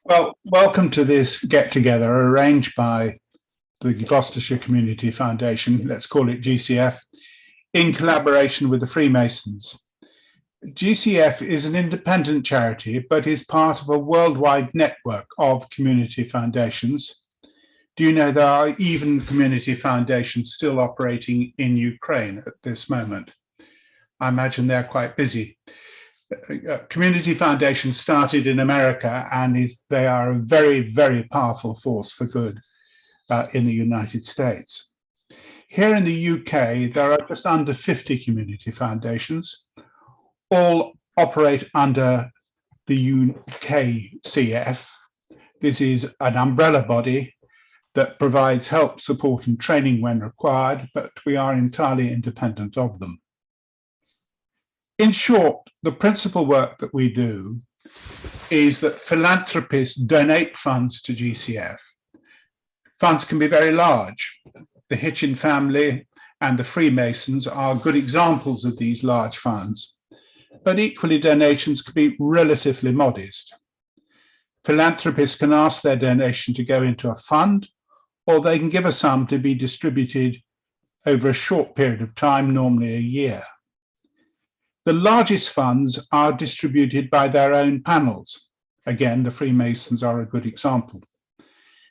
Well, welcome to this get-together arranged by the Gloucestershire Community Foundation, let's call it GCF, in collaboration with the Freemasons. GCF is an independent charity, but is part of a worldwide network of community foundations. Do you know there are even community foundations still operating in Ukraine at this moment? I imagine they're quite busy. Community foundations started in America, and they are a very, very powerful force for good in the United States. Here in the UK, there are just under 50 community foundations, all operate under the UKCF. This is an umbrella body that provides help, support, and training when required, but we are entirely independent of them. In short, the principal work that we do is that philanthropists donate funds to GCF. Funds can be very large. The Hitchin family and the Freemasons are good examples of these large funds, but equally donations can be relatively modest. Philanthropists can ask their donation to go into a fund, or they can give a sum to be distributed over a short period of time, normally a year. The largest funds are distributed by their own panels. Again, the Freemasons are a good example.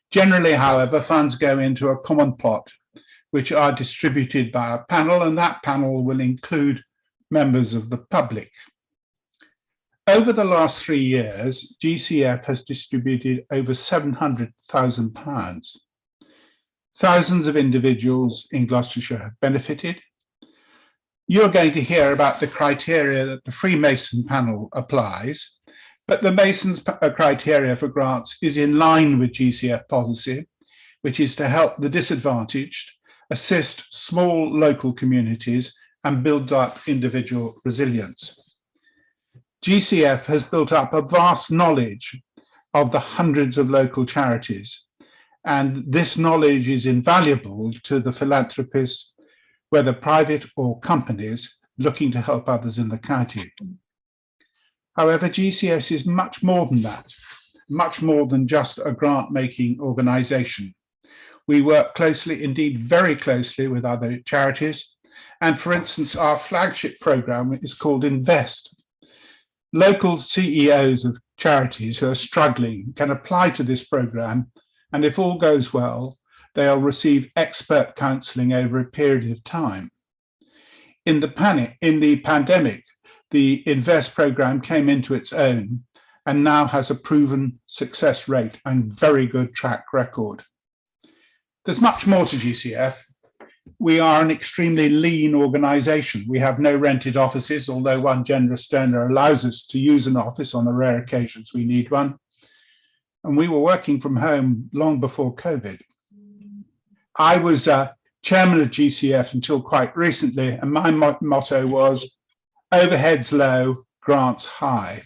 Generally, however, funds go into a common pot, which are distributed by a panel, and that panel will include members of the public. Over the last 3 years, GCF has distributed over £700,000. Thousands of individuals in Gloucestershire have benefited. You're going to hear about the criteria that the Freemason panel applies, but the Masons' criteria for grants is in line with GCF policy, which is to help the disadvantaged, assist small local communities, and build up individual resilience. GCF has built up a vast knowledge of the hundreds of local charities, and this knowledge is invaluable to the philanthropists, whether private or companies, looking to help others in the county. However, GCS is much more than that, much more than just a grant-making organisation. We work closely, indeed very closely, with other charities, and for instance, our flagship programme is called Invest. Local CEOs of charities who are struggling can apply to this programme, and if all goes well, they'll receive expert counselling over a period of time. In the pandemic, the Invest programme came into its own and now has a proven success rate and very good track record. There's much more to GCF. We are an extremely lean organisation. We have no rented offices, although one generous donor allows us to use an office on the rare occasions we need one. And we were working from home long before COVID. I was chairman of GCF until quite recently, and my motto was overheads low, grants high.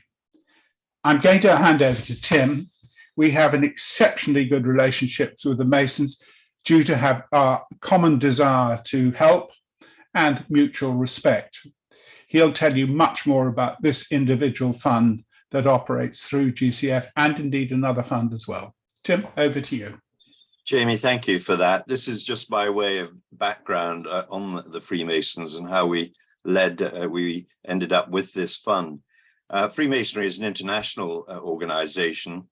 I'm going to hand over to Tim. We have an exceptionally good relationship with the Masons due to have our common desire to help and mutual respect. He'll tell you much more about this individual fund that operates through GCF and indeed another fund as well. Tim, over to you. Jamie, thank you for that. This is just by way of background on the Freemasons and how we ended up with this fund. Freemasonry is an international organization,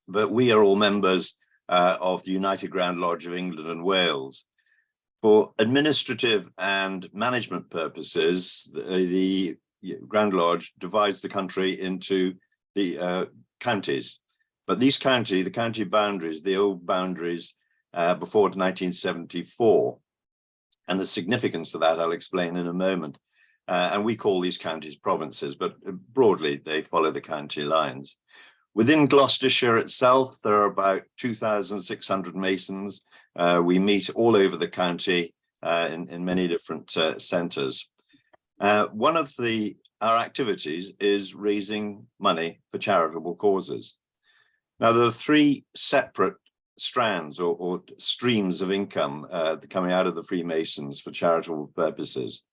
but we are all members of the United Grand Lodge of England and Wales. For administrative and management purposes, the Grand Lodge divides the country into the counties. But these the county boundaries, the old boundaries before 1974, and the significance of that I'll explain in a moment. And we call these counties provinces, but broadly they follow the county lines. Within Gloucestershire itself, there are about 2,600 Masons. We meet all over the county in many different centres. One of our activities is raising money for charitable causes. Now, there are three separate strands or streams of income coming out of the Freemasons for charitable purposes.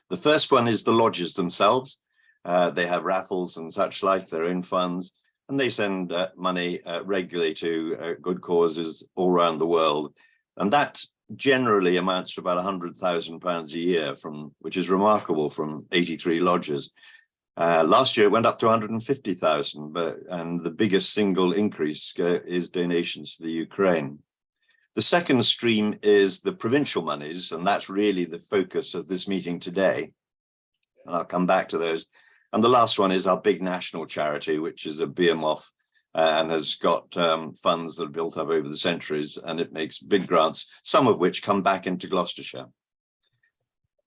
The first one is the lodges themselves. They have raffles and such like, their own funds. and they send money regularly to good causes all around the world. And that generally amounts to about £100,000 a year, which is remarkable, from 83 lodges. Last year it went up to 150,000, and the biggest single increase is donations to the Ukraine. The second stream is the provincial monies, and that's really the focus of this meeting today. And I'll come back to those. And the last one is our big national charity, which is a behemoth and has got funds that are built up over the centuries, and it makes big grants, some of which come back into Gloucestershire.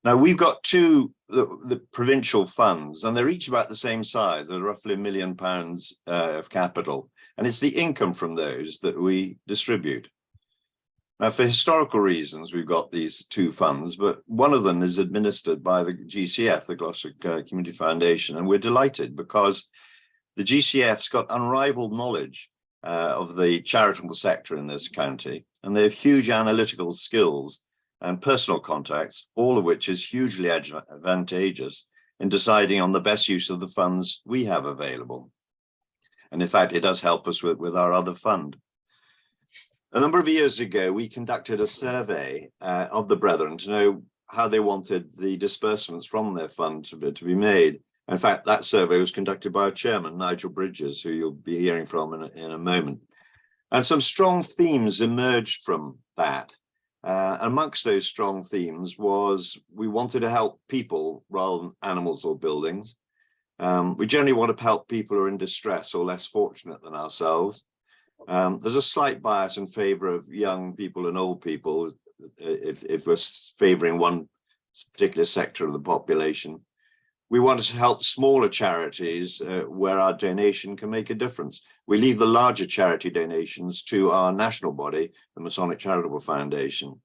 Now, we've got the provincial funds, and they're each about the same size. They're roughly £1 million of capital, and it's the income from those that we distribute. Now, for historical reasons, we've got these two funds, but one of them is administered by the GCF, the Gloucestershire Community Foundation, and we're delighted because the GCF's got unrivaled knowledge of the charitable sector in this county, and they have huge analytical skills and personal contacts, all of which is hugely advantageous in deciding on the best use of the funds we have available. And in fact, it does help us with our other fund. A number of years ago, we conducted a survey of the brethren to know how they wanted the disbursements from their fund to be made. In fact, that survey was conducted by our chairman, Nigel Bridges, who you'll be hearing from in a moment. And some strong themes emerged from that. Amongst those strong themes was we wanted to help people rather than animals or buildings. We generally want to help people who are in distress or less fortunate than ourselves. There's a slight bias in favor of young people and old people if we're favoring one particular sector of the population. We wanted to help smaller charities where our donation can make a difference. We leave the larger charity donations to our national body, the Masonic Charitable Foundation.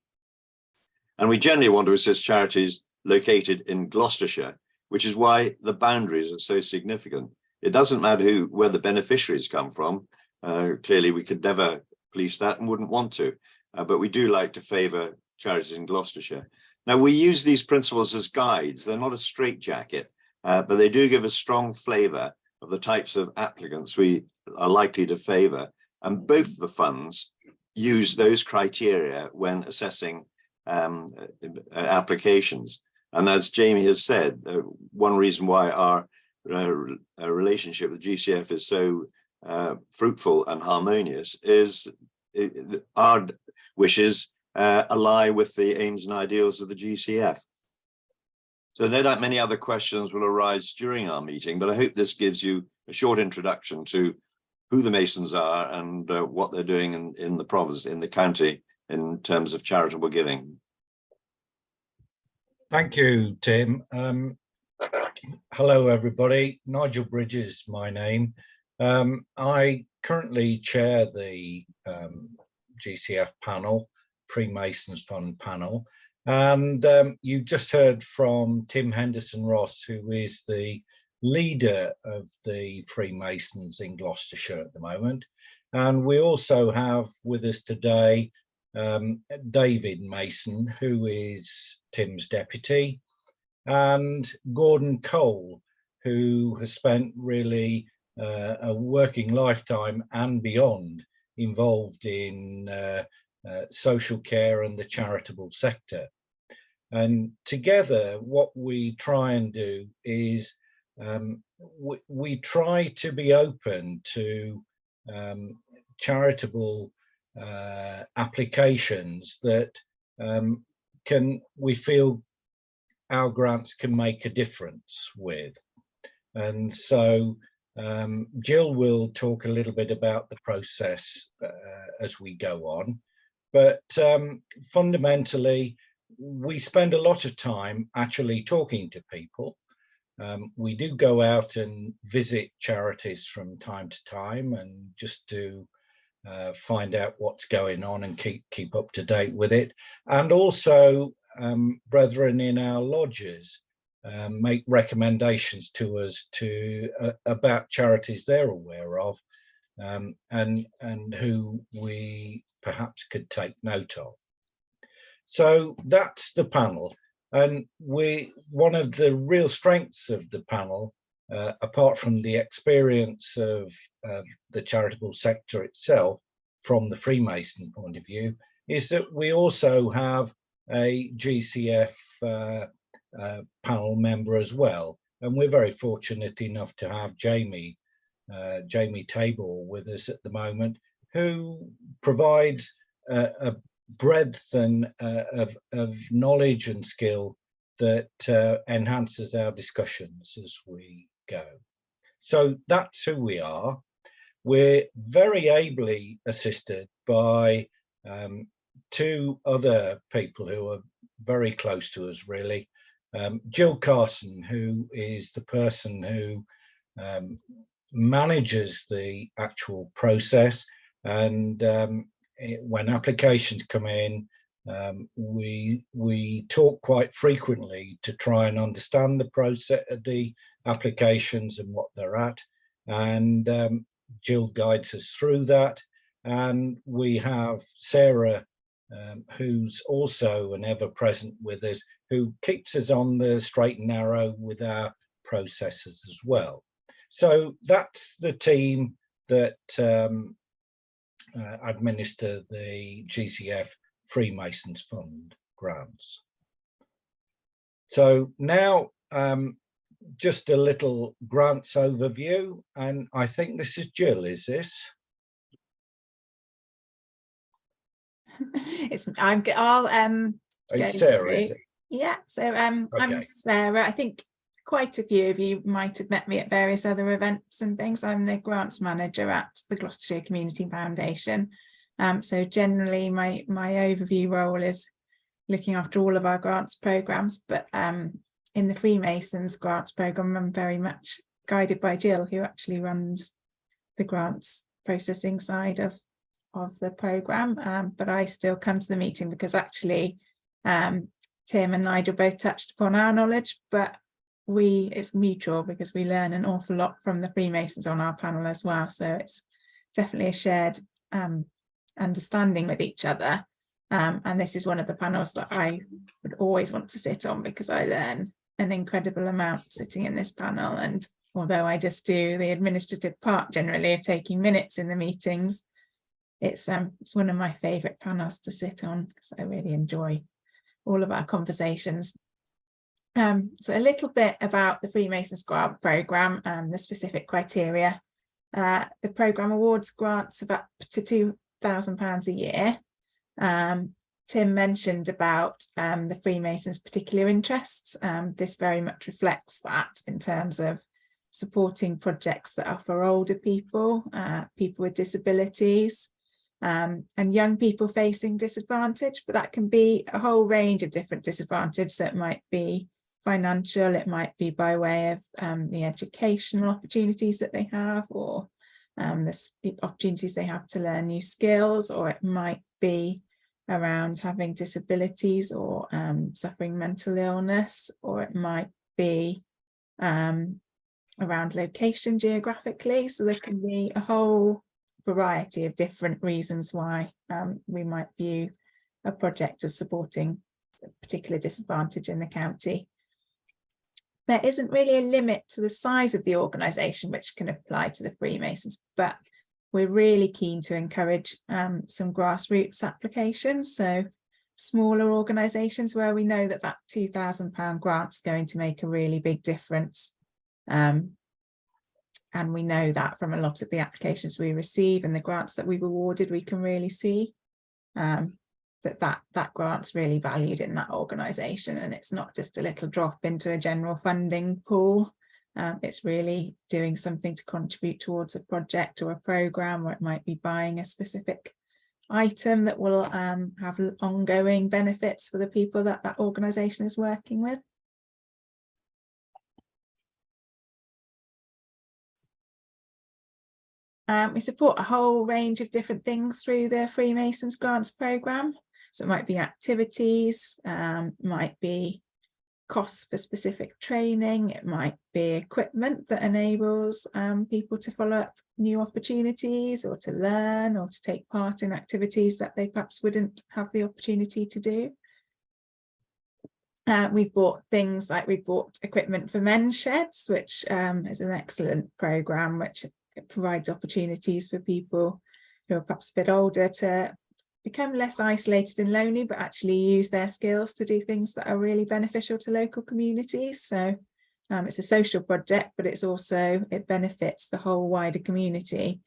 And we generally want to assist charities located in Gloucestershire, which is why the boundaries are so significant. It doesn't matter where the beneficiaries come from. Clearly, we could never police that and wouldn't want to, but we do like to favour charities in Gloucestershire. Now, we use these principles as guides. They're not a straitjacket, but they do give a strong flavour of the types of applicants we are likely to favour. And both the funds use those criteria when assessing applications. And as Jamie has said, one reason why our relationship with GCF is so fruitful and harmonious is our wishes ally with the aims and ideals of the GCF. So no doubt many other questions will arise during our meeting, but I hope this gives you a short introduction to who the Masons are and what they're doing in the province, in the county, in terms of charitable giving. Thank you, Tim. Hello, everybody. Nigel Bridges, my name. I currently chair the GCF panel, Freemasons Fund panel, and you just heard from Tim Henderson-Ross, who is the leader of the Freemasons in Gloucestershire at the moment. And we also have with us today David Mason, who is Tim's deputy, and Gordon Cole, who has spent really a working lifetime and beyond involved in social care and the charitable sector. And together, what we try and do is we try to be open to charitable applications that we feel our grants can make a difference with. And so Jill will talk a little bit about the process as we go on, but fundamentally we spend a lot of time actually talking to people. We do go out and visit charities from time to time, and just to find out what's going on and keep up to date with it. And also brethren in our lodges make recommendations to us about charities they're aware of and who we perhaps could take note of. So that's the panel. And one of the real strengths of the panel apart from the experience of the charitable sector itself, from the Freemason point of view, is that we also have a GCF panel member as well. And we're very fortunate enough to have Jamie Tabor with us at the moment, who provides a breadth and of knowledge and skill that enhances our discussions as we go. So that's who we are. We're very ably assisted by two other people who are very close to us, really. Jill Carson, who is the person who manages the actual process, and when applications come in, we talk quite frequently to try and understand the process, the applications and what they're at, and Jill guides us through that. And we have Sarah, who's also an ever-present with us, who keeps us on the straight and narrow with our processes as well. So that's the team that administer the GCF Freemasons Fund grants. So now just a little grants overview, and I think this is Jill, is this? I'll It's Sarah, is it? Yeah, so Okay. I'm Sarah. I think quite a few of you might have met me at various other events and things. I'm the grants manager at the Gloucestershire Community Foundation. So generally my overview role is looking after all of our grants programs, but in the Freemasons grants program, I'm very much guided by Jill, who actually runs the grants processing side of the program. But I still come to the meeting because actually Tim and Nigel both touched upon our knowledge, but it's mutual because we learn an awful lot from the Freemasons on our panel as well. So it's definitely a shared understanding with each other. And this is one of the panels that I would always want to sit on because I learn an incredible amount sitting in this panel. And although I just do the administrative part generally of taking minutes in the meetings, it's one of my favourite panels to sit on because I really enjoy all of our conversations. So a little bit about the Freemasons grant programme and the specific criteria. The programme awards grants of up to £2,000 a year. Tim mentioned about the Freemasons' particular interests. This very much reflects that in terms of supporting projects that are for older people, people with disabilities, and young people facing disadvantage, but that can be a whole range of different disadvantage. So it might be financial, it might be by way of the educational opportunities that they have, or the opportunities they have to learn new skills, or it might be around having disabilities or suffering mental illness, or it might be around location geographically. So there can be a whole variety of different reasons why we might view a project as supporting a particular disadvantage in the county. There isn't really a limit to the size of the organisation which can apply to the Freemasons, but we're really keen to encourage some grassroots applications. So smaller organisations where we know that that £2,000 grant's going to make a really big difference. And we know that from a lot of the applications we receive and the grants that we've awarded, we can really see that grant's really valued in that organisation, and it's not just a little drop into a general funding pool. It's really doing something to contribute towards a project or a programme, or it might be buying a specific item that will have ongoing benefits for the people that that organisation is working with. We support a whole range of different things through the Freemasons grants programme. So it might be activities, might be costs for specific training, it might be equipment that enables people to follow up new opportunities or to learn or to take part in activities that they perhaps wouldn't have the opportunity to do. We bought things like we bought equipment for men's sheds, which is an excellent programme which provides opportunities for people who are perhaps a bit older to become less isolated and lonely, but actually use their skills to do things that are really beneficial to local communities. So it's a social project, but it benefits the whole wider community.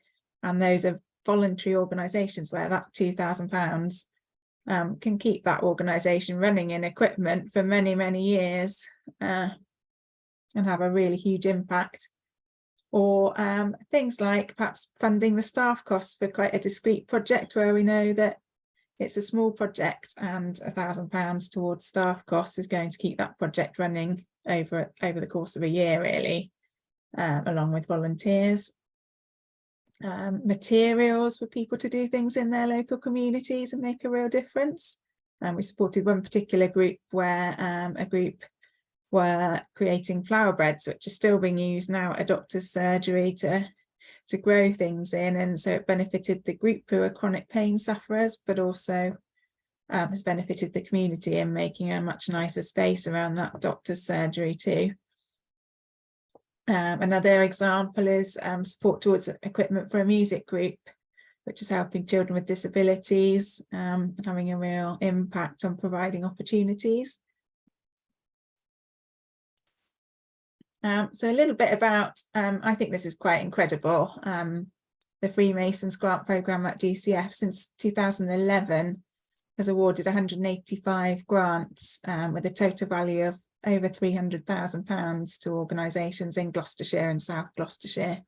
And those are voluntary organisations where that £2,000 can keep that organisation running in equipment for many, many years and have a really huge impact. Or things like perhaps funding the staff costs for quite a discrete project where we know that it's a small project and £1,000 towards staff costs is going to keep that project running over the course of a year, really, along with volunteers. Materials for people to do things in their local communities and make a real difference. And we supported one particular group where a group were creating flower beds, which are still being used now at a doctor's surgery to grow things in, and so it benefited the group who are chronic pain sufferers, but also has benefited the community in making a much nicer space around that doctor's surgery too. Another example is support towards equipment for a music group, which is helping children with disabilities, having a real impact on providing opportunities. So a little bit about, I think this is quite incredible, the Freemasons grant programme at GCF since 2011 has awarded 185 grants with a total value of over £300,000 to organisations in Gloucestershire and South Gloucestershire,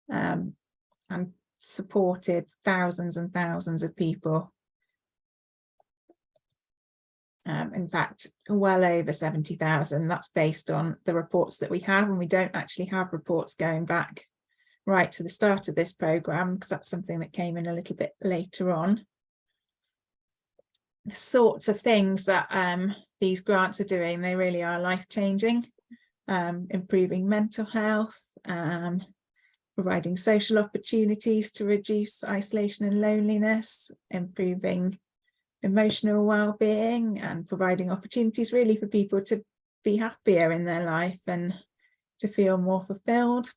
and supported thousands and thousands of people. In fact, well over 70,000. That's based on the reports that we have, and we don't actually have reports going back right to the start of this programme because that's something that came in a little bit later on. The sorts of things that these grants are doing, they really are life-changing, improving mental health, providing social opportunities to reduce isolation and loneliness, improving emotional well-being, and providing opportunities really for people to be happier in their life and to feel more fulfilled,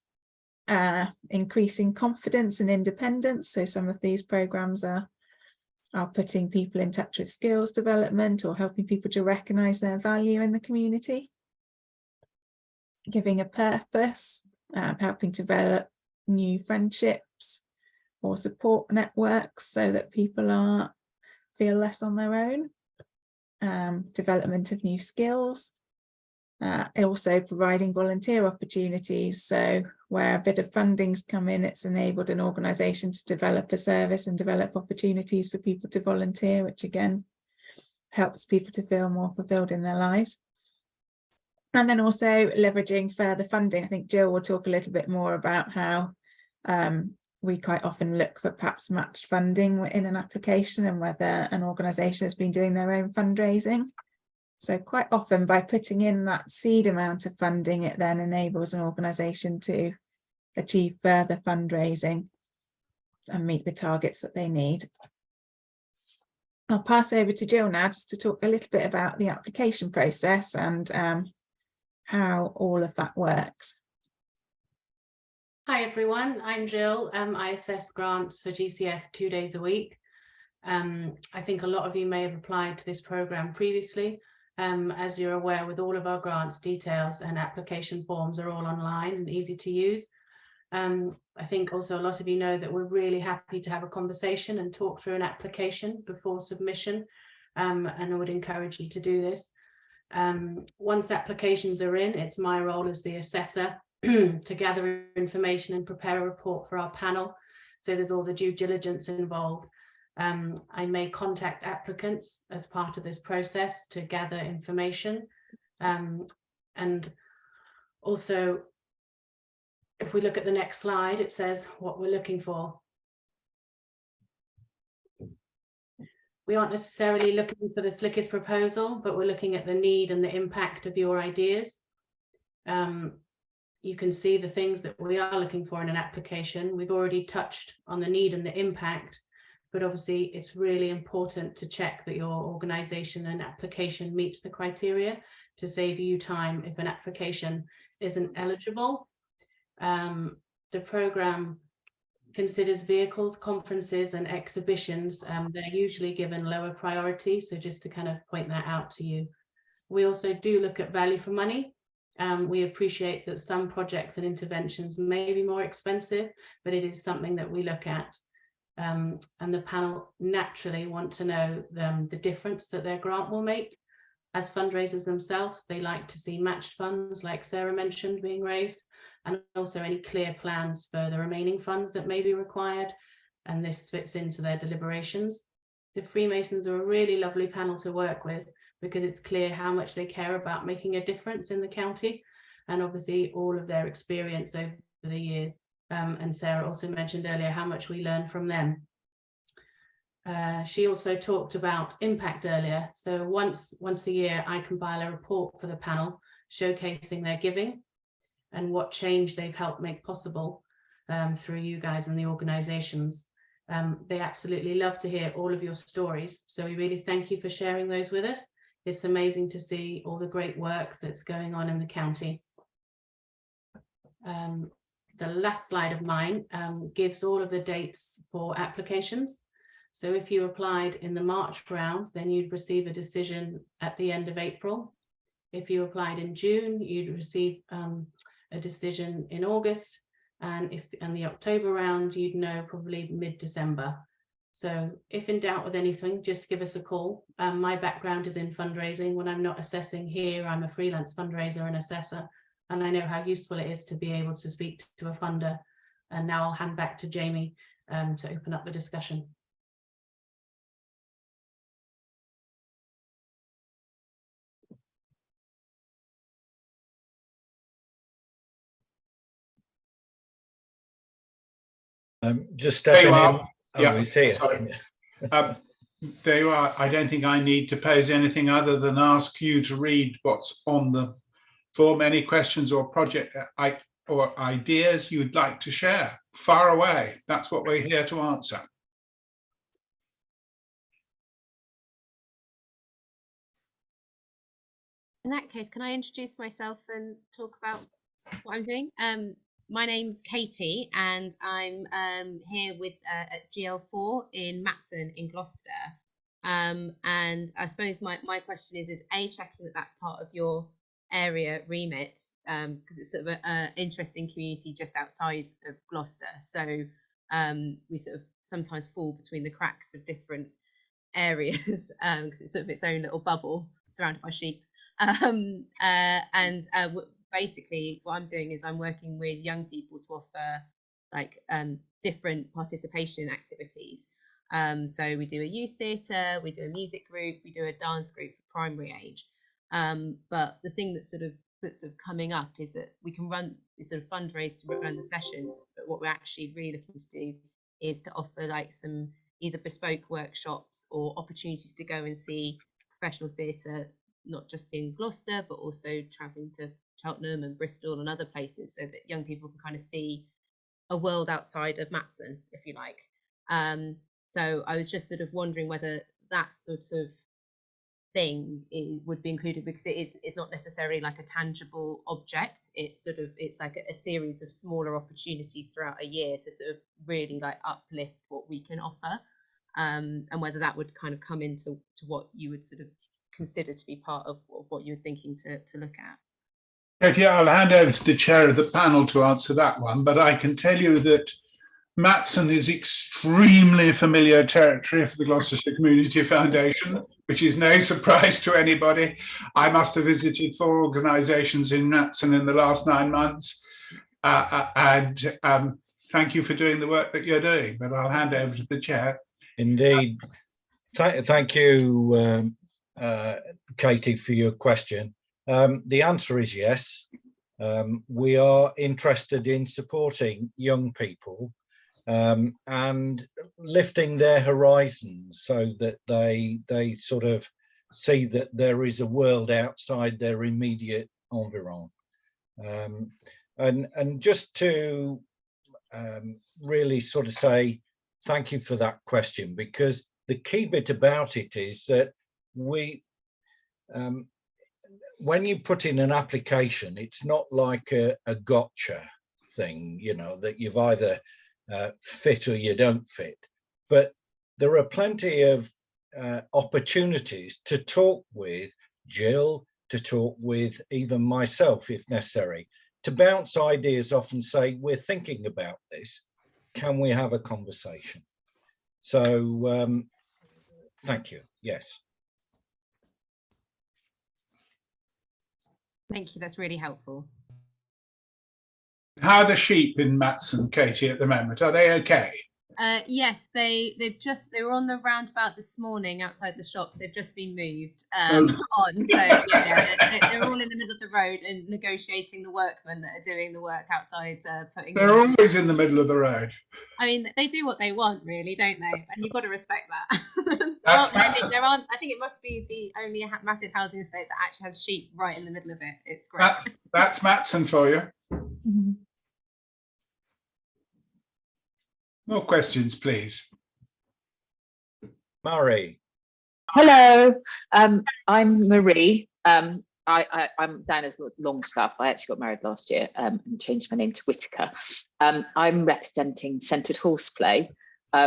increasing confidence and independence. So some of these programs are putting people in touch with skills development or helping people to recognise their value in the community, giving a purpose, helping to develop new friendships or support networks so that people feel less on their own, development of new skills, also providing volunteer opportunities. So where a bit of funding's come in, it's enabled an organisation to develop a service and develop opportunities for people to volunteer, which again helps people to feel more fulfilled in their lives. And then also leveraging further funding. I think Jill will talk a little bit more about how we quite often look for perhaps matched funding in an application and whether an organisation has been doing their own fundraising. So quite often by putting in that seed amount of funding, it then enables an organisation to achieve further fundraising and meet the targets that they need. I'll pass over to Jill now just to talk a little bit about the application process and how all of that works. Hi everyone, I'm Jill. I assess grants for GCF 2 days a week. I think a lot of you may have applied to this programme previously. As you're aware, with all of our grants, details and application forms are all online and easy to use. I think also a lot of you know that we're really happy to have a conversation and talk through an application before submission, and I would encourage you to do this. Once applications are in, it's my role as the assessor to gather information and prepare a report for our panel. So there's all the due diligence involved. I may contact applicants as part of this process to gather information. And also, if we look at the next slide, it says what we're looking for. We aren't necessarily looking for the slickest proposal, but we're looking at the need and the impact of your ideas. You can see the things that we are looking for in an application. We've already touched on the need and the impact, but obviously it's really important to check that your organisation and application meets the criteria to save you time if an application isn't eligible. The programme considers vehicles, conferences and exhibitions. They're usually given lower priority, so just to kind of point that out to you. We also do look at value for money. We appreciate that some projects and interventions may be more expensive, but it is something that we look at. And the panel naturally want to know the difference that their grant will make. As fundraisers themselves, they like to see matched funds, like Sarah mentioned, being raised, and also any clear plans for the remaining funds that may be required. And this fits into their deliberations. The Freemasons are a really lovely panel to work with, because it's clear how much they care about making a difference in the county, and obviously all of their experience over the years. And Sarah also mentioned earlier how much we learn from them. She also talked about impact earlier. So once a year, I compile a report for the panel showcasing their giving and what change they've helped make possible through you guys and the organisations. They absolutely love to hear all of your stories. So we really thank you for sharing those with us. It's amazing to see all the great work that's going on in the county. The last slide of mine gives all of the dates for applications. So if you applied in the March round, then you'd receive a decision at the end of April. If you applied in June, you'd receive a decision in August. And if in the October round, you'd know probably mid-December. So if in doubt with anything, just give us a call. My background is in fundraising. When I'm not assessing here, I'm a freelance fundraiser and assessor. And I know how useful it is to be able to speak to a funder. And now I'll hand back to Jamie to open up the discussion. Just stepping in. Oh, yeah, he's here. There you are. I don't think I need to pose anything other than ask you to read what's on the form. Any questions or project or ideas you'd like to share? Far away. That's what we're here to answer. In that case, can I introduce myself and talk about what I'm doing? My name's Katie, and I'm here with at GL4 in Matson in Gloucester. And I suppose my question is checking that that's part of your area remit, because it's sort of an interesting community just outside of Gloucester. So we sort of sometimes fall between the cracks of different areas because it's sort of its own little bubble surrounded by sheep. Basically what I'm doing is I'm working with young people to offer like different participation activities. So we do a youth theatre, we do a music group, we do a dance group for primary age. But the thing that's sort of coming up is that we can sort of fundraise to run the sessions, but what we're actually really looking to do is to offer like some either bespoke workshops or opportunities to go and see professional theatre, not just in Gloucester, but also travelling to Cheltenham and Bristol and other places, so that young people can kind of see a world outside of Matson, if you like. So I was just sort of wondering whether that sort of thing would be included, because it's not necessarily like a tangible object. It's like a series of smaller opportunities throughout a year to sort of really like uplift what we can offer, and whether that would kind of come into what you would sort of consider to be part of what you're thinking to look at. Katie, I'll hand over to the chair of the panel to answer that one, but I can tell you that Matson is extremely familiar territory for the Gloucestershire Community Foundation, which is no surprise to anybody. I must have visited 4 organisations in Matson in the last 9 months, and thank you for doing the work that you're doing, but I'll hand over to the chair. Indeed. Thank you, Katie, for your question. The answer is yes. We are interested in supporting young people and lifting their horizons so that they sort of see that there is a world outside their immediate environment. And just to really sort of say thank you for that question, because the key bit about it is that we, when you put in an application, it's not like a gotcha thing, you know, that you've either fit or you don't fit. But there are plenty of opportunities to talk with Jill, to talk with even myself if necessary, to bounce ideas off and say, we're thinking about this. Can we have a conversation? So thank you. Yes. Thank you. That's really helpful. How are the sheep in Matson, Katie, at the moment? Are they okay? Yes, they were on the roundabout this morning outside the shops. They've just been moved on, so yeah, they're all in the middle of the road and negotiating the workmen that are doing the work outside. They're always in the middle of the road. I mean, they do what they want, really, don't they? And you've got to respect that. That's there aren't. I think it must be the only massive housing estate that actually has sheep right in the middle of it. It's great. That's Matson for you. Mhm. More questions, please. Murray. Hello, I'm Marie. I'm down as Longstaff. I actually got married last year and changed my name to Whitaker. I'm representing Centred Horseplay,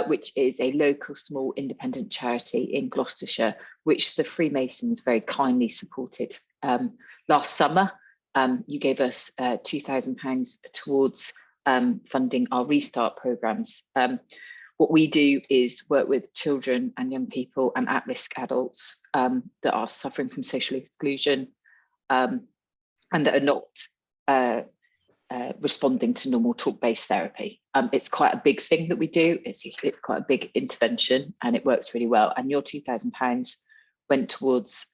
which is a local small independent charity in Gloucestershire, which the Freemasons very kindly supported last summer. You gave us £2,000 towards funding our restart programmes. What we do is work with children and young people and at-risk adults that are suffering from social exclusion and that are not responding to normal talk-based therapy. It's quite a big thing that we do. It's quite a big intervention and it works really well. And your £2,000 went towards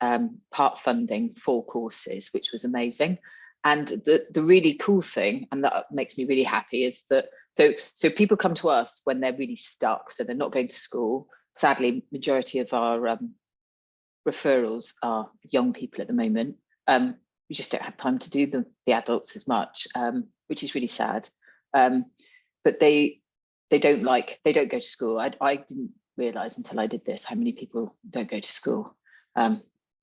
part funding 4 courses, which was amazing. And the really cool thing, and that makes me really happy, is that so people come to us when they're really stuck, so they're not going to school. Sadly, majority of our referrals are young people at the moment. We just don't have time to do the adults as much, which is really sad. But they don't go to school. I didn't realise until I did this how many people don't go to school.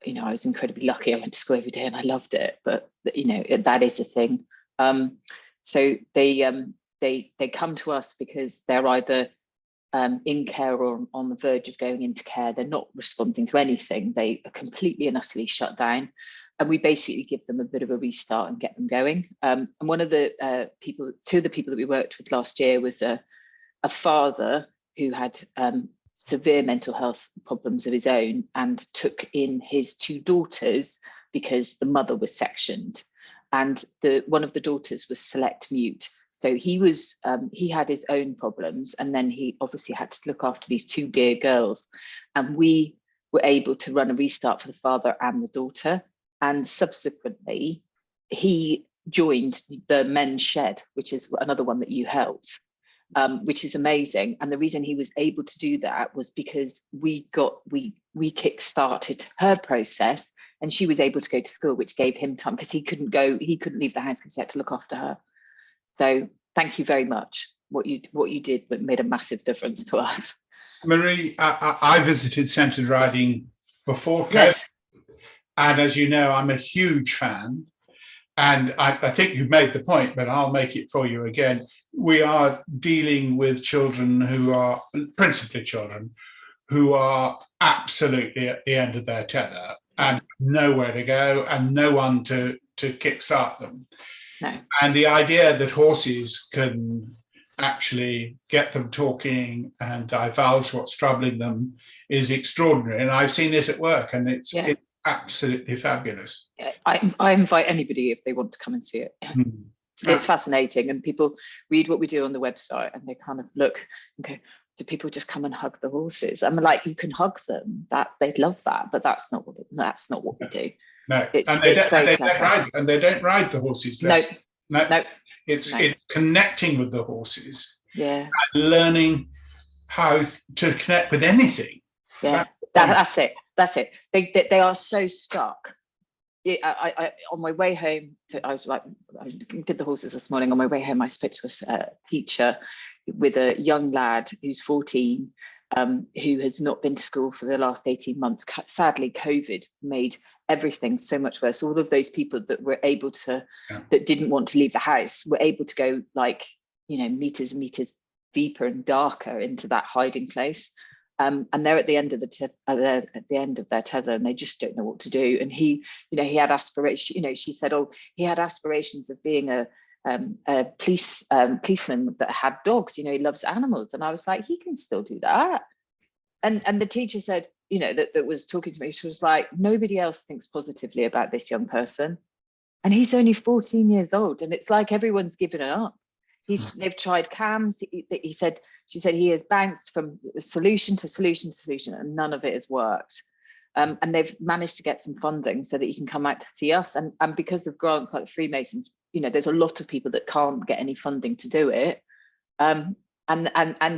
You know, I was incredibly lucky. I went to school every day and I loved it, but you know, that is a thing. So they come to us because they're either in care or on the verge of going into care. They're not responding to anything. They are completely and utterly shut down. And we basically give them a bit of a restart and get them going. And one of the two of the people that we worked with last year was a father who had severe mental health problems of his own and took in his 2 daughters because the mother was sectioned, and one of the daughters was select mute. So he had his own problems, and then he obviously had to look after these 2 dear girls, and we were able to run a restart for the father and the daughter. And subsequently he joined the men's shed, which is another one that you helped. Which is amazing. And the reason he was able to do that was because we kick-started her process and she was able to go to school, which gave him time because he couldn't leave the house because he had to look after her. So thank you very much. What you did made a massive difference to us. Marie, I visited Centred Riding before COVID, Yes. and as you know, I'm a huge fan. And I think you've made the point, but I'll make it for you again. We are dealing with children who are, principally children, who are absolutely at the end of their tether and nowhere to go and no one to kickstart them. No. And the idea that horses can actually get them talking and divulge what's troubling them is extraordinary. And I've seen it at work, and it's absolutely fabulous. I invite anybody if they want to come and see it. It's fascinating, and people read what we do on the website and they kind of look and go, do people just come and hug the horses? I'm like, you can hug them, that they'd love that, but that's not what we do. No, It's and they don't ride the horses. No. It's connecting with the horses. Yeah. And learning how to connect with anything. Yeah. That's it. They are so stuck. Yeah, I on my way home, I did the horses this morning. On my way home, I spoke to a teacher with a young lad who's 14, who has not been to school for the last 18 months. Sadly, COVID made everything so much worse. All of those people that were able to, that didn't want to leave the house, were able to go, like, you know, meters and meters deeper and darker into that hiding place. And they're at the end of their tether, and they just don't know what to do. And he, you know, he had aspirations. You know, she said, oh, he had aspirations of being a policeman that had dogs. You know, he loves animals. And I was like, he can still do that. And the teacher said, you know, that was talking to me, she was like, nobody else thinks positively about this young person, and he's only 14 years old. And it's like everyone's given it up. They've tried CAMS. She said he has bounced from solution to solution to solution, and none of it has worked. And they've managed to get some funding so that he can come out to see us. And because of grants like the Freemasons, you know, there's a lot of people that can't get any funding to do it. And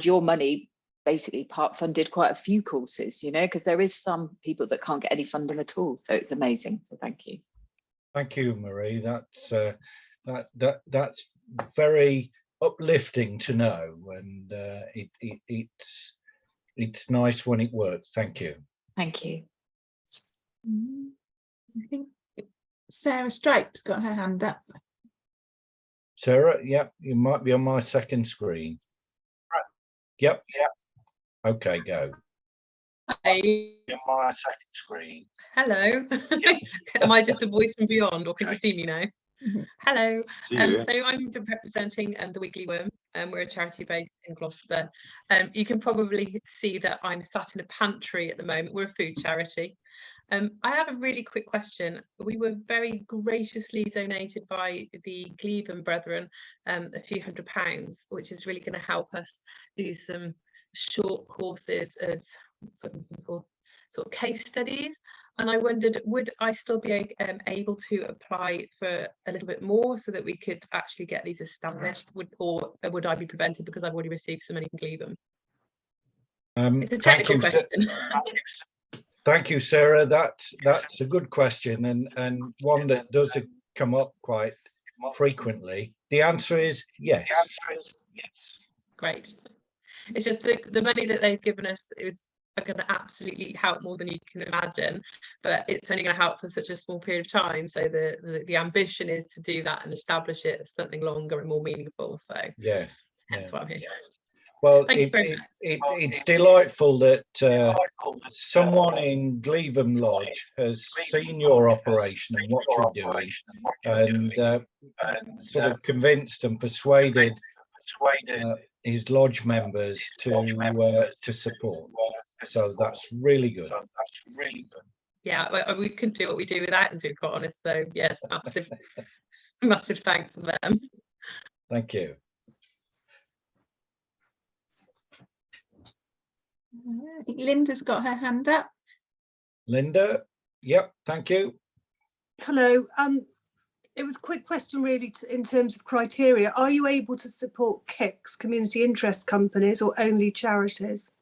your money basically part funded quite a few courses, you know, because there is some people that can't get any funding at all. So it's amazing. So thank you. Thank you, Marie. That's very uplifting to know, and it's nice when it works. Thank you. Thank you. I think Sarah Stripe's got her hand up. Sarah, yeah, you might be on my second screen. Yep. Okay, go. Hi. On my second screen. Hello. Am I just a voice from beyond, or can you see me now? Hello. So I'm representing the Weekly Worm, and we're a charity based in Gloucester. You can probably see that I'm sat in a pantry at the moment. We're a food charity. I have a really quick question. We were very graciously donated by the Gleven Brethren a few £100, which is really going to help us do some short courses as sort of case studies. And I wondered, would I still be able to apply for a little bit more so that we could actually get these established, or would I be prevented because I've already received so many from Gleven? It's a technical question. Thank you, Sarah. That's a good question, and one that does come up quite frequently. The answer is yes. Great. It's just the money that they've given us is going to absolutely help more than you can imagine, but it's only going to help for such a small period of time. So the ambition is to do that and establish it as something longer and more meaningful. So yes, that's what I'm here. Well, it's delightful that someone in Gleven Lodge has seen your operation and what you're doing, and sort of convinced and persuaded his lodge members to support. So that's really good. Yeah, we couldn't do what we do without them, to be quite honest. So yes, massive thanks to them. Thank you. I think Linda's got her hand up. Linda, yep, thank you. Hello. It was a quick question really in terms of criteria. Are you able to support KICs, community interest companies, or only charities?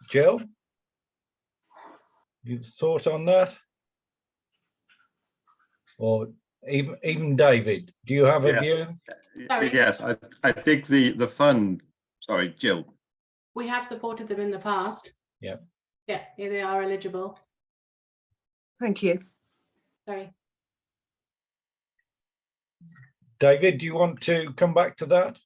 Jill, you've thought on that? Or even David, do you have a view? Yes, I think the fund, sorry, Jill. We have supported them in the past. Yeah. Yeah, they are eligible. Thank you. Sorry. David, do you want to come back to that?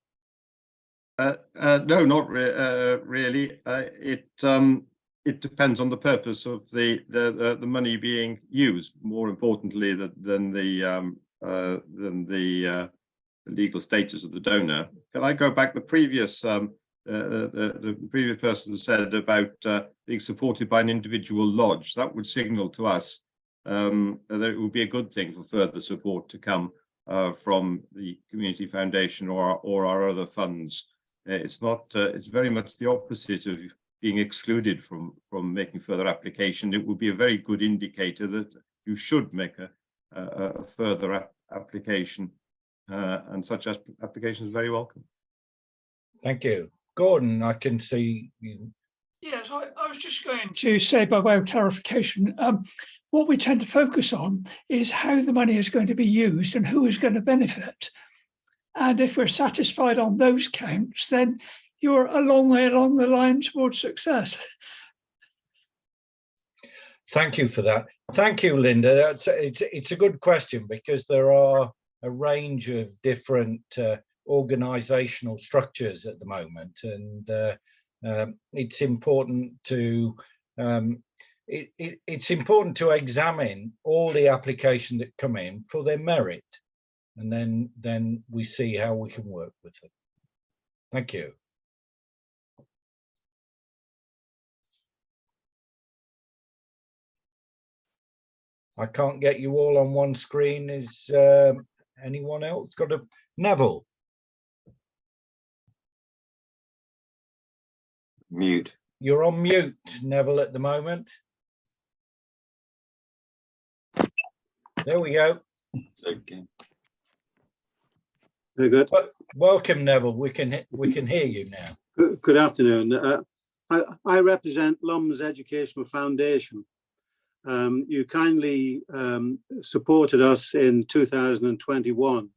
No, not really. It depends on the purpose of the money being used. More importantly, than the legal status of the donor. Can I go back? The previous person said about being supported by an individual lodge. That would signal to us that it would be a good thing for further support to come from the Community Foundation or our other funds. It's not. It's very much the opposite of being excluded from making further application. It would be a very good indicator that you should make a further application, and such application is very welcome. Thank you. Gordon, I can see you. Yes, I was just going to say, by way of clarification, what we tend to focus on is how the money is going to be used and who is going to benefit. And if we're satisfied on those counts, then you're a long way along the line towards success. Thank you for that. Thank you, Linda. It's a good question, because there are a range of different organizational structures at the moment, and it's important to it's important to examine all the applications that come in for their merit, and then we see how we can work with them. Thank you. I can't get you all on one screen. Is anyone else got a Neville? Mute. You're on mute, Neville, at the moment. There we go. It's okay. Very good. Welcome, Neville. We can hear you now. Good afternoon. I represent Lum's Educational Foundation. You kindly supported us in 2021.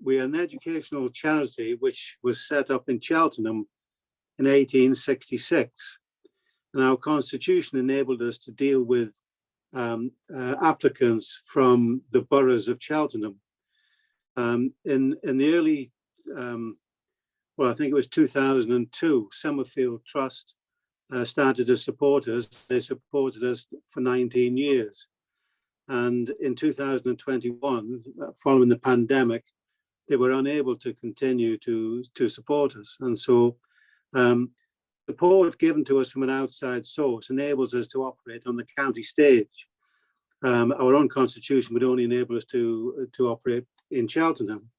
We are an educational charity which was set up in Cheltenham in 1866. And our constitution enabled us to deal with applicants from the boroughs of Cheltenham. In the early, well, I think it was 2002, Summerfield Trust started to support us. They supported us for 19 years. And in 2021, following the pandemic, they were unable to continue to support us. And so support given to us from an outside source enables us to operate on the county stage. Our own constitution would only enable us to operate in Cheltenham.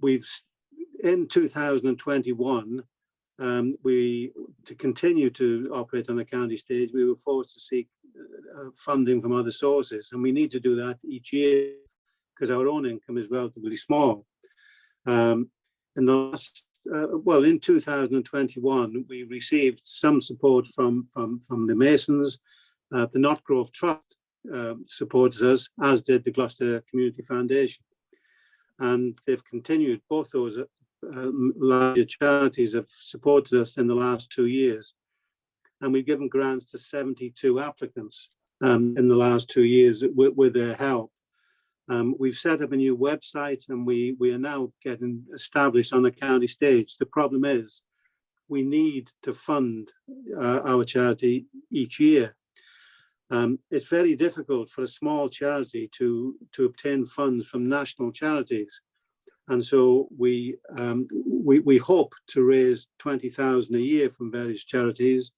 We've, in 2021, to continue to operate on the county stage, we were forced to seek funding from other sources, and we need to do that each year because our own income is relatively small. In the last, well, in 2021, we received some support from the Masons. The Notgrove Trust supported us, as did the Gloucester Community Foundation, and they've continued. Both those larger charities have supported us in the last 2 years, and we've given grants to 72 applicants in the last 2 years with their help. We've set up a new website, and we are now getting established on the county stage. The problem is we need to fund our charity each year. It's very difficult for a small charity to obtain funds from national charities. And so we hope to raise 20,000 a year from various charities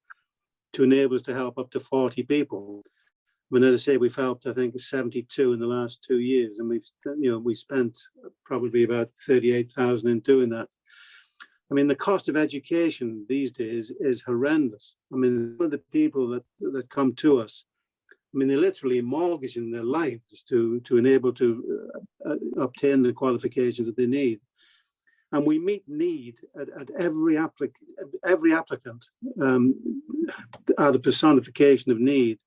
to enable us to help up to 40 people. I mean, as I say, we've helped, I think, 72 in the last 2 years, and we spent probably about 38,000 in doing that. I mean, the cost of education these days is horrendous. I mean, one of the people that come to us, I mean, they're literally mortgaging their lives to enable to obtain the qualifications that they need. And we meet need at every applicant are the personification of need.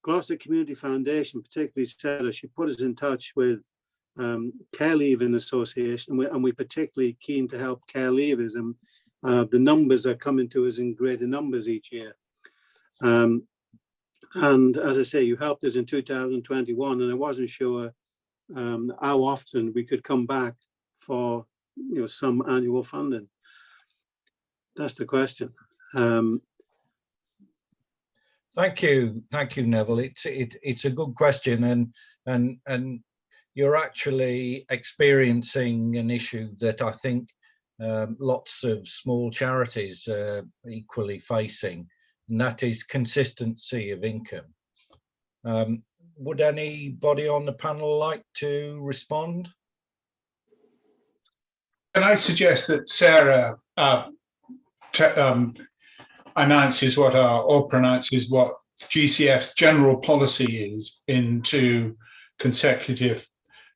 Gloucester Community Foundation particularly said she put us in touch with Care Leaving Association, and we're particularly keen to help care leavers, and the numbers are coming to us in greater numbers each year. And as I say, you helped us in 2021, and I wasn't sure how often we could come back for some annual funding. That's the question. Thank you, Neville. It's a good question, and you're actually experiencing an issue that I think lots of small charities are equally facing, and that is consistency of income. Would anybody on the panel like to respond? Can I suggest that Sarah pronounces what GCF's general policy is into consecutive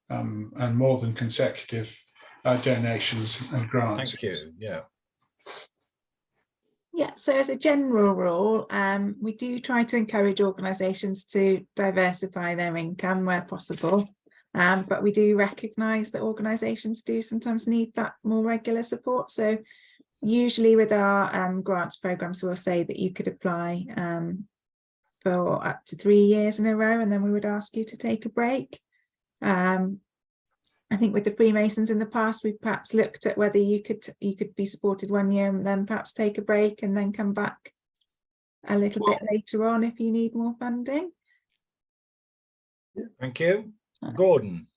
and more than consecutive donations and grants? Thank you. Yeah. Yeah, so as a general rule, we do try to encourage organisations to diversify their income where possible. But we do recognise that organisations do sometimes need that more regular support. So usually with our grants programmes, we'll say that you could apply for up to 3 years in a row, and then we would ask you to take a break. I think with the Freemasons in the past, we've perhaps looked at whether you could be supported 1 year and then perhaps take a break and then come back a little bit later on if you need more funding. Thank you. Gordon.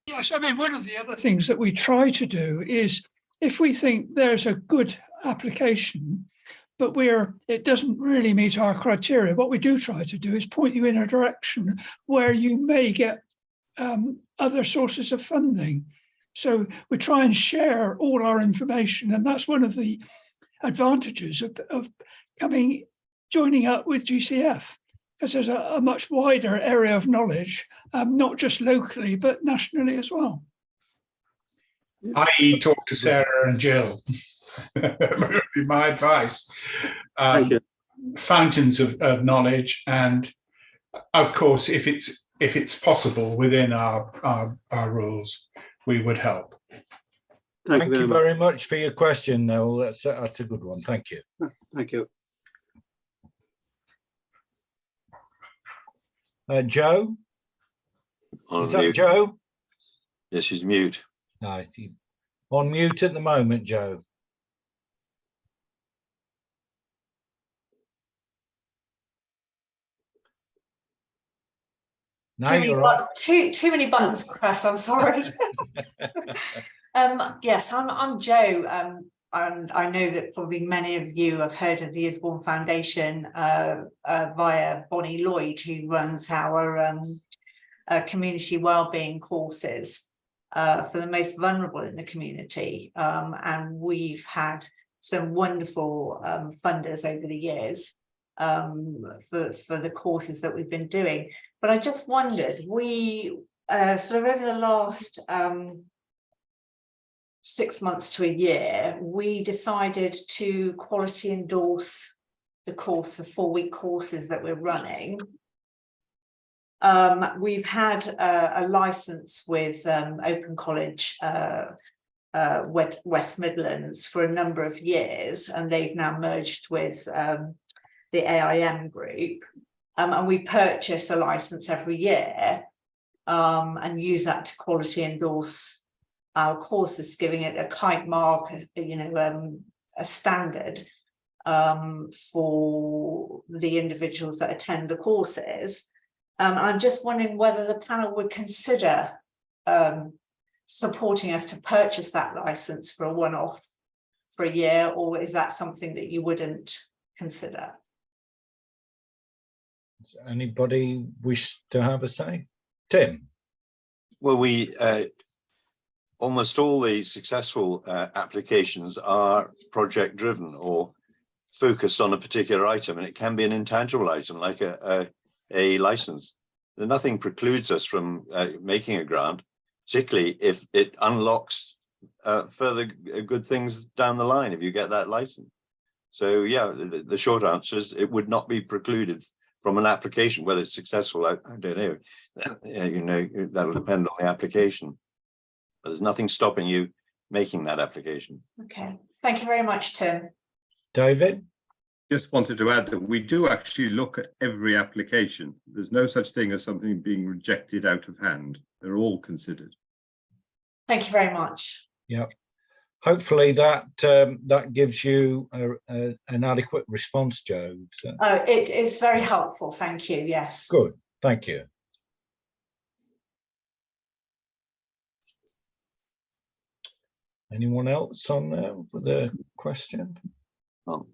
Yes, I mean, one of the other things that we try to do is if we think there's a good application, but it doesn't really meet our criteria, what we do try to do is point you in a direction where you may get other sources of funding. So we try and share all our information, and that's one of the advantages of joining up with GCF, because there's a much wider area of knowledge, not just locally, but nationally as well. I.e. talk to Sarah and Jill. That would be my advice. Thank you. Fountains of knowledge, and of course, if it's possible within our rules, we would help. Thank you very much for your question, Noel. That's a good one. Thank you. Thank you. Joe? Is that mute. Joe? Yes, she's mute. No, on mute at the moment, Joe. No, too many buttons to press. I'm sorry. Yes, I'm Joe, and I know that probably many of you have heard of the Isborne Foundation via Bonnie Lloyd, who runs our community wellbeing courses for the most vulnerable in the community, and we've had some wonderful funders over the years for the courses that we've been doing. But I just wondered, we sort of over the last 6 months to a year, we decided to quality endorse the 4-week courses that we're running. We've had a license with Open College West Midlands for a number of years, and they've now merged with the AIM group, and we purchase a license every year and use that to quality endorse our courses, giving it a kite mark, a standard for the individuals that attend the courses. I'm just wondering whether the panel would consider supporting us to purchase that license for a one-off for a year, or is that something that you wouldn't consider? Does anybody wish to have a say? Tim? Well, we almost all the successful applications are project driven or focused on a particular item, and it can be an intangible item like a license. Nothing precludes us from making a grant, particularly if it unlocks further good things down the line if you get that license. So yeah, the short answer is it would not be precluded from an application. Whether it's successful, I don't know. That'll depend on the application. But there's nothing stopping you making that application. Okay, thank you very much, Tim. David? Just wanted to add that we do actually look at every application. There's no such thing as something being rejected out of hand. They're all considered. Thank you very much. Yeah. Hopefully that gives you an adequate response, Joe. So. It is very helpful. Thank you. Yes. Good. Thank you. Anyone else on there for the question? Oh.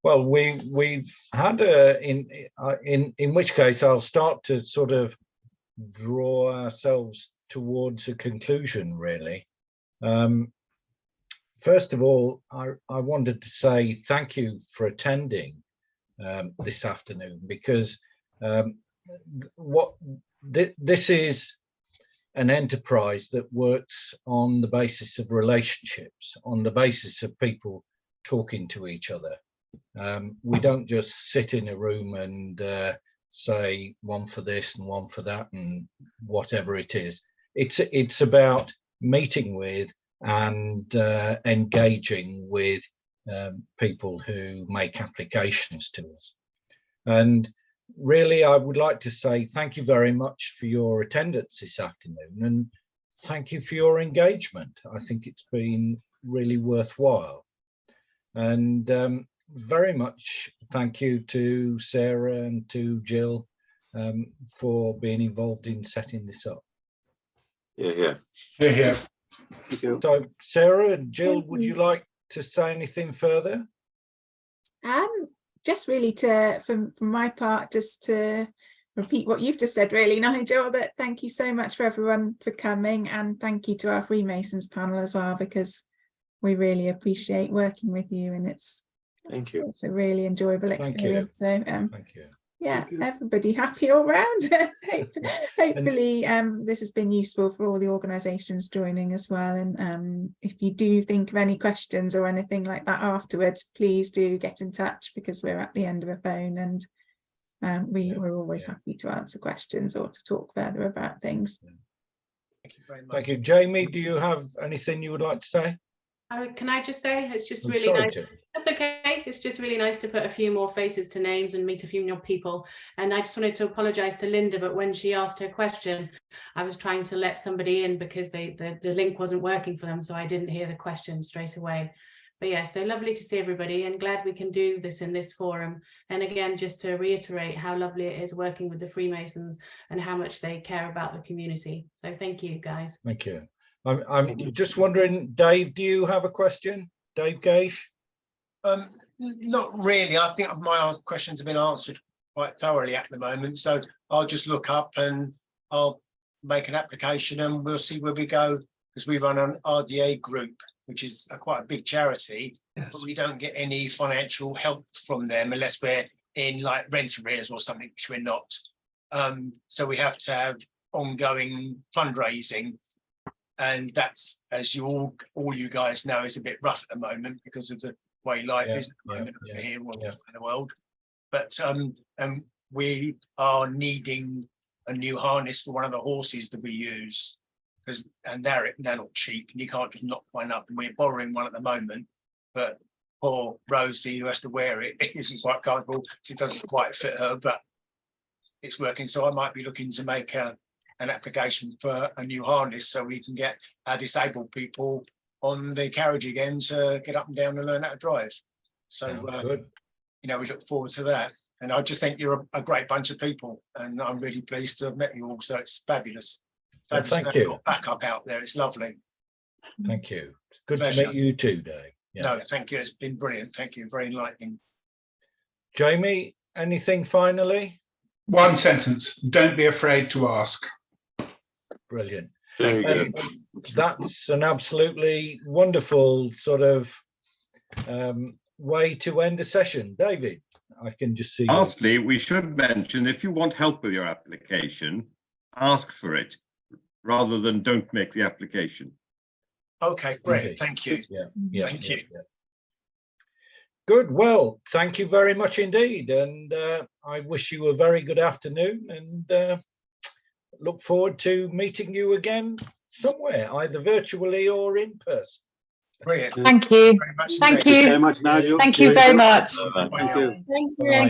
Well, we've had in which case I'll start to sort of draw ourselves towards a conclusion, really. First of all, I wanted to say thank you for attending this afternoon, because this is an enterprise that works on the basis of relationships, on the basis of people talking to each other. We don't just sit in a room and say one for this and one for that and whatever it is. It's about meeting with and engaging with people who make applications to us. And really, I would like to say thank you very much for your attendance this afternoon, and thank you for your engagement. I think it's been really worthwhile. And very much thank you to Sarah and to Jill for being involved in setting this up. Yeah. So Sarah and Jill, would you like to say anything further? Just really from my part, just to repeat what you've just said, really, Nigel, that thank you so much for everyone for coming, and thank you to our Freemasons panel as well, because we really appreciate working with you, and it's a really enjoyable experience. So thank you. Yeah, everybody happy all round. Hopefully this has been useful for all the organisations joining as well. And if you do think of any questions or anything like that afterwards, please do get in touch, because we're at the end of a phone, and we're always happy to answer questions or to talk further about things. Thank you very much. Thank you. Jamie, do you have anything you would like to say? Can I just say, it's just really nice. That's okay. It's just really nice to put a few more faces to names and meet a few more people. And I just wanted to apologise to Linda, but when she asked her question, I was trying to let somebody in because the link wasn't working for them, so I didn't hear the question straight away. But yeah, so lovely to see everybody, and glad we can do this in this forum. And again, just to reiterate how lovely it is working with the Freemasons and how much they care about the community. So thank you, guys. Thank you. I'm just wondering, Dave, do you have a question? Dave Gage? Not really. I think my questions have been answered quite thoroughly at the moment. So I'll just look up and I'll make an application, and we'll see where we go, because we run an RDA group, which is quite a big charity, but we don't get any financial help from them unless we're in like rent arrears or something, which we're not. So we have to have ongoing fundraising. And that's, as you all you guys know, is a bit rough at the moment because of the way life is at the moment over here in the world. But we are needing a new harness for one of the horses that we use, and they're not cheap, and you can't just knock one up. And we're borrowing one at the moment, but poor Rosie, who has to wear it, isn't quite comfortable. It doesn't quite fit her, but it's working. So I might be looking to make an application for a new harness so we can get our disabled people on the carriage again to get up and down and learn how to drive. So good. You know, we look forward to that. And I just think you're a great bunch of people, and I'm really pleased to have met you all. So it's fabulous. Well, thank you. Back up out there, it's lovely. Thank you. It's good to meet you too, Dave. No, thank you. It's been brilliant. Thank you. Very enlightening. Jamie, anything finally? One sentence: don't be afraid to ask. Brilliant. Very good. That's an absolutely wonderful sort of way to end a session. David, I can just see. Lastly, we should mention, if you want help with your application, ask for it rather than don't make the application. Okay, great. Thank you. Thank you. Good. Well, thank you very much indeed. And I wish you a very good afternoon, and look forward to meeting you again somewhere, either virtually or in person. Brilliant. Thank you. Thank you very much, Nigel. Thank you very much. Thank you. Thank you.